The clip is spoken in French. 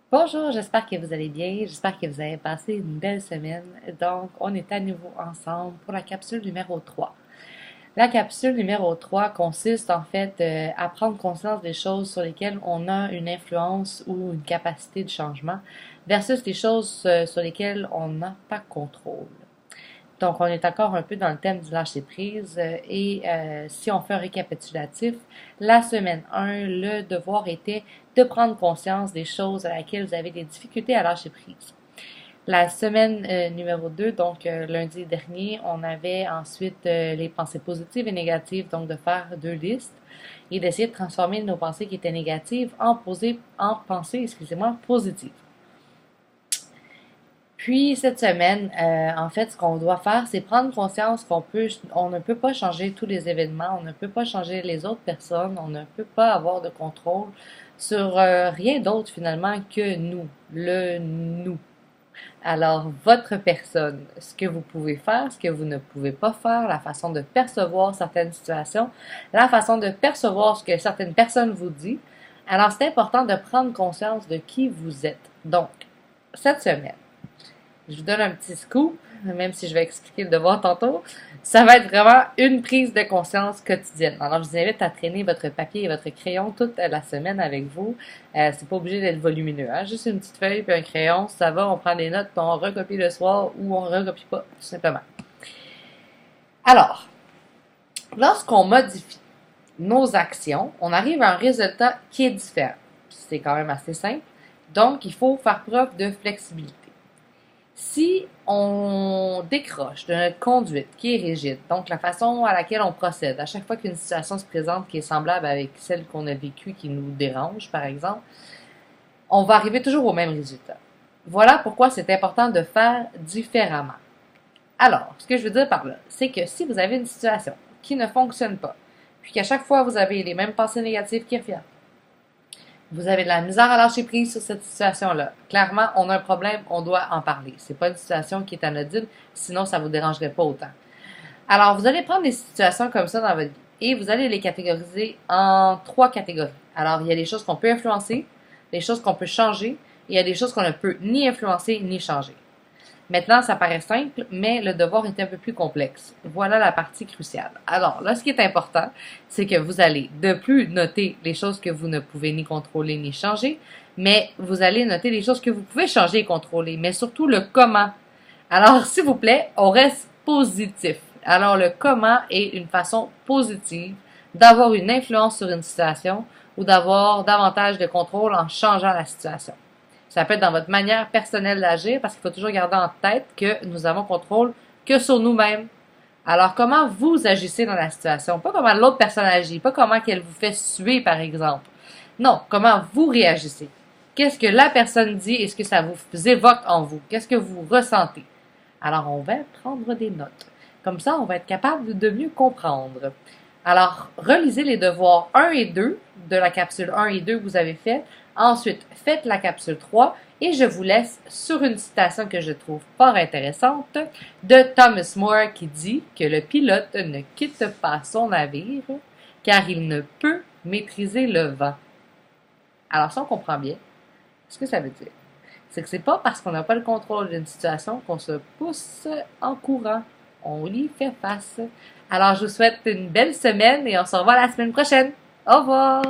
Bonjour, j'espère que vous allez bien. J'espère que vous avez passé une belle semaine. Donc, on est à nouveau ensemble pour la capsule numéro 3. La capsule numéro 3 consiste en fait à prendre conscience des choses sur lesquelles on a une influence ou une capacité de changement versus les choses sur lesquelles on n'a pas contrôle. Donc, on est encore un peu dans le thème du lâcher-prise si on fait un récapitulatif, la semaine 1, le devoir était de prendre conscience des choses à laquelle vous avez des difficultés à lâcher prise. La semaine numéro 2, donc lundi dernier, on avait ensuite les pensées positives et négatives, donc de faire deux listes et d'essayer de transformer nos pensées qui étaient négatives en pensées, positives. Puis cette semaine, en fait, ce qu'on doit faire, c'est prendre conscience on ne peut pas changer tous les événements, on ne peut pas changer les autres personnes, on ne peut pas avoir de contrôle sur rien d'autre finalement que nous, le nous. Alors, votre personne, ce que vous pouvez faire, ce que vous ne pouvez pas faire, la façon de percevoir certaines situations, la façon de percevoir ce que certaines personnes vous disent. Alors, c'est important de prendre conscience de qui vous êtes. Donc, cette semaine, je vous donne un petit scoop, même si je vais expliquer le devoir tantôt. Ça va être vraiment une prise de conscience quotidienne. Alors, je vous invite à traîner votre papier et votre crayon toute la semaine avec vous. C'est pas obligé d'être volumineux, hein? Juste une petite feuille puis un crayon, ça va, on prend des notes puis on recopie le soir ou on recopie pas, tout simplement. Alors, lorsqu'on modifie nos actions, on arrive à un résultat qui est différent. C'est quand même assez simple. Donc, il faut faire preuve de flexibilité. Si on décroche de notre conduite qui est rigide, donc la façon à laquelle on procède, à chaque fois qu'une situation se présente qui est semblable avec celle qu'on a vécue, qui nous dérange, par exemple, on va arriver toujours au même résultat. Voilà pourquoi c'est important de faire différemment. Alors, ce que je veux dire par là, c'est que si vous avez une situation qui ne fonctionne pas, puis qu'à chaque fois vous avez les mêmes pensées négatives qui reviennent, vous avez de la misère à lâcher prise sur cette situation-là. Clairement, on a un problème, on doit en parler. C'est pas une situation qui est anodine, sinon ça vous dérangerait pas autant. Alors, vous allez prendre des situations comme ça dans votre vie et vous allez les catégoriser en trois catégories. Alors, il y a des choses qu'on peut influencer, des choses qu'on peut changer, et il y a des choses qu'on ne peut ni influencer ni changer. Maintenant, ça paraît simple, mais le devoir est un peu plus complexe. Voilà la partie cruciale. Alors, là, ce qui est important, c'est que vous allez de plus noter les choses que vous ne pouvez ni contrôler ni changer, mais vous allez noter les choses que vous pouvez changer et contrôler, mais surtout le comment. Alors, s'il vous plaît, on reste positif. Alors, le comment est une façon positive d'avoir une influence sur une situation ou d'avoir davantage de contrôle en changeant la situation. Ça peut être dans votre manière personnelle d'agir parce qu'il faut toujours garder en tête que nous avons contrôle que sur nous-mêmes. Alors, comment vous agissez dans la situation? Pas comment l'autre personne agit, pas comment qu'elle vous fait suer, par exemple. Non, comment vous réagissez? Qu'est-ce que la personne dit et ce que ça vous évoque en vous? Qu'est-ce que vous ressentez? Alors, on va prendre des notes. Comme ça, on va être capable de mieux comprendre. Alors, relisez les devoirs 1 et 2 de la capsule 1 et 2 que vous avez fait. Ensuite, faites la capsule 3 et je vous laisse sur une citation que je trouve fort intéressante de Thomas More qui dit que le pilote ne quitte pas son navire car il ne peut maîtriser le vent. Alors, ça, on comprend bien. Ce que ça veut dire, c'est que c'est pas parce qu'on n'a pas le contrôle d'une situation qu'on se pousse en courant. On y fait face. Alors, je vous souhaite une belle semaine et on se revoit la semaine prochaine. Au revoir!